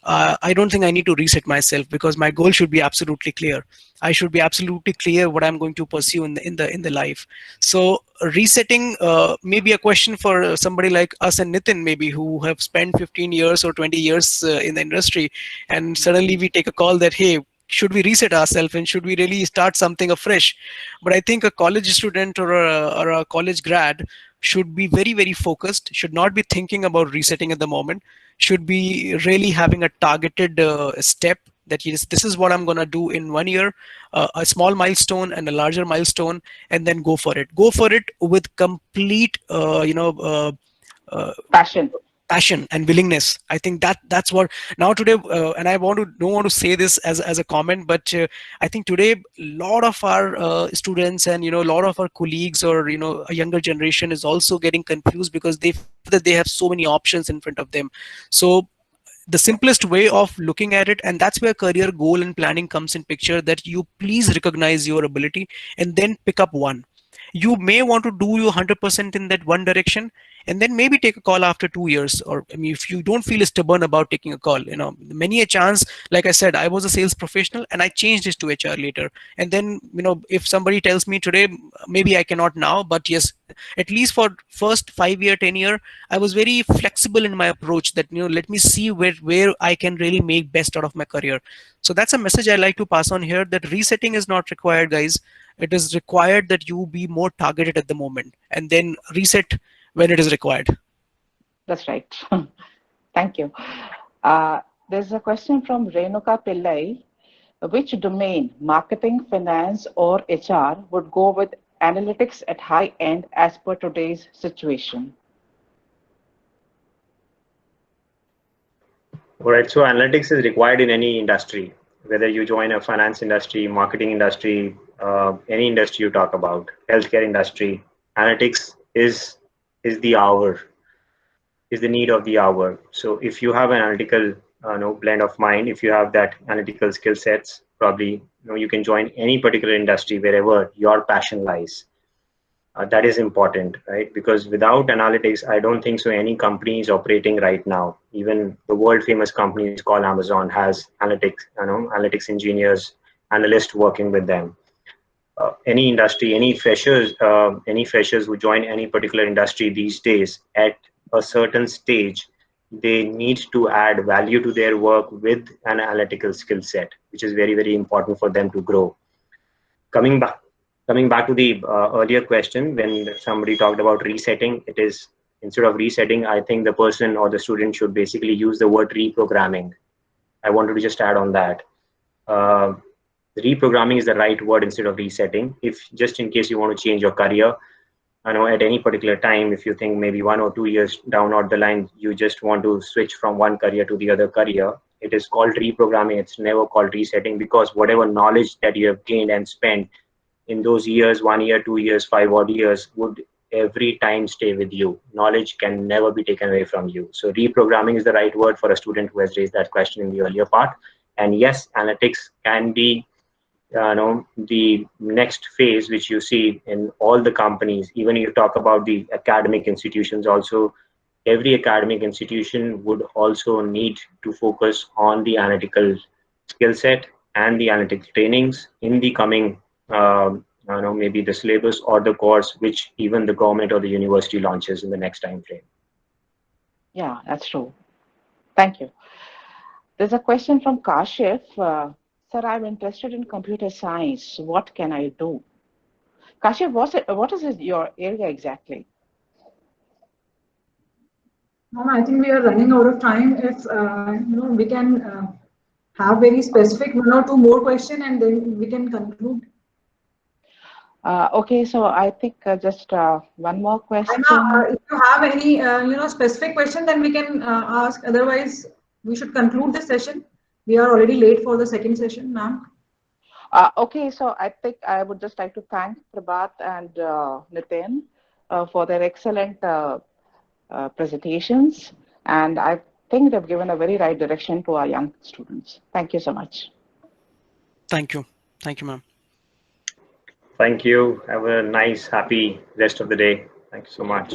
I don't think I need to reset myself, because my goal should be absolutely clear. I should be absolutely clear what I'm going to pursue in the life. So resetting may be a question for somebody like us and Nitin, maybe, who have spent 15 years or 20 years in the industry, and suddenly we take a call that, hey, should we reset ourselves and should we really start something afresh? But I think a college student or a college grad should be very, very focused, should not be thinking about resetting at the moment, should be really having a targeted step, that yes, this is what I'm going to do in 1 year, a small milestone and a larger milestone, and then go for it. Go for it with complete, passion and willingness. I think that's what now today, and I don't want to say this as a comment, but I think today a lot of our students and a lot of our colleagues, or a younger generation, is also getting confused because they feel that they have so many options in front of them. So the simplest way of looking at it, and that's where career goal and planning comes in picture, that you please recognize your ability and then pick up one. You may want to do your 100% in that one direction, and then maybe take a call after 2 years. Or I mean, if you don't feel stubborn about taking a call, many a chance, like I said, I was a sales professional and I changed this to HR later. And then, if somebody tells me today, maybe I cannot now, but yes, at least for first 5 year, 10 year, I was very flexible in my approach, that, let me see where I can really make best out of my career. So that's a message I like to pass on here, that resetting is not required, guys. It is required that you be more targeted at the moment and then reset when it is required. That's right. Thank you. There's a question from Renuka Pillai. Which domain, marketing, finance, or HR, would go with analytics at high end as per today's situation? All right, so analytics is required in any industry, whether you join a finance industry, marketing industry, any industry you talk about, healthcare industry. Analytics is the hour, is the need of the hour. So if you have an analytical blend of mind, if you have that analytical skill sets, probably you can join any particular industry wherever your passion lies. That is important, right? Because without analytics, I don't think so any company is operating right now. Even the world famous companies called Amazon has analytics engineers, analysts working with them. Any industry, any freshers who join any particular industry these days, at a certain stage, they need to add value to their work with an analytical skill set, which is very, very important for them to grow. Coming back to the earlier question, when somebody talked about resetting, it is, instead of resetting, I think the person or the student should basically use the word reprogramming. I wanted to just add on that. Reprogramming is the right word instead of resetting. If just in case you want to change your career, at any particular time, if you think maybe 1 or 2 years down the line, you just want to switch from one career to the other career, it is called reprogramming. It's never called resetting, because whatever knowledge that you have gained and spent in those years, 1 year, 2 years, 5 odd years, would every time stay with you. Knowledge can never be taken away from you. So reprogramming is the right word for a student who has raised that question in the earlier part. And yes, analytics can be the next phase, which you see in all the companies. Even you talk about the academic institutions also, every academic institution would also need to focus on the analytical skill set and the analytics trainings in the coming maybe the syllabus or the course which even the government or the university launches in the next time frame. Yeah, that's true. Thank you. There's a question from Kashif. Sir, I'm interested in computer science. What can I do? Kashif, what is your area exactly? I think we are running out of time. If we can have very specific 1 or 2 more questions, and then we can conclude. Okay, so I think just one more question. If you have any specific question, then we can ask. Otherwise, we should conclude this session. We are already late for the second session, ma'am. Okay, so I think I would just like to thank Prabhat and Nitin for their excellent presentations, and I think they've given a very right direction to our young students. Thank you so much. Thank you, ma'am. Thank you. Have a nice, happy rest of the day. Thank you so much.